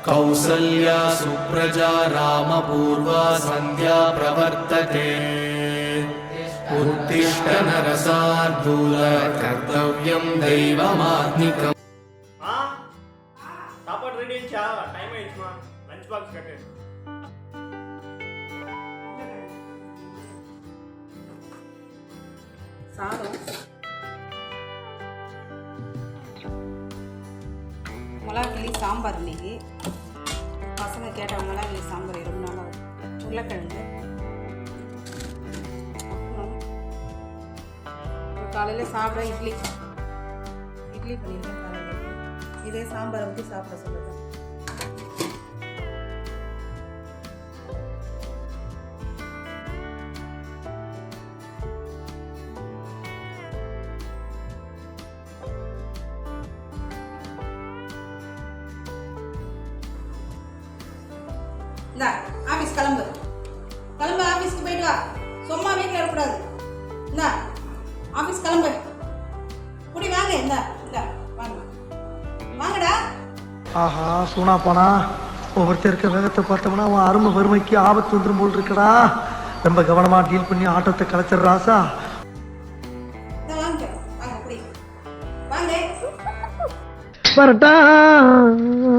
கௌசல்யா சுப்ரஜா ராமபூர்வா சந்தியா பிரவர்த்ததே உத்திஷ்ட நரசார்தூல கர்த்தவ்யம் தெய்வமாத்மிகம். சாப்பாடு ரெடி ஆயிடுச்சா? Time ஆயிடுச்சுமா, lunch box கட்டு. சாதம், மிளகாக்கிளி சாம்பார். இன்னைக்கு பசங்க கேட்டாங்க மிளகாக்கிளி சாம்பார் ரொம்ப நாளாக. உருளைக்கிழங்கு, காலையில் சாப்பிட இட்லி பண்ணியிருக்கேன். காலையில் இதே சாம்பாரை ஊற்றி சாப்பிட சொல்லுது. இந்தா ஆஃபீஸ் கிளம்பு, ஆஃபீஸ்க்கு போயிட்டு வா. சும்மா வீட்டில் இருக்கக்கூடாது. இந்தா ஆஃபீஸ் கிளம்பு, குடி வாங்க. இந்தா வாங்க, வாங்கடா. ஆஹா, சூனா போனா ஒவ்வொருத்தருக்க வேகத்தை பார்த்தோம்னா அவன் அருமை வறுமைக்கு ஆபத்து வந்துடும் போல் இருக்கடா. ரொம்ப கவனமா டீல் பண்ணி ஆட்டத்தை கலைச்சிடுறாசா. வாங்க வாங்க, குடி வாங்க. வரட்டா.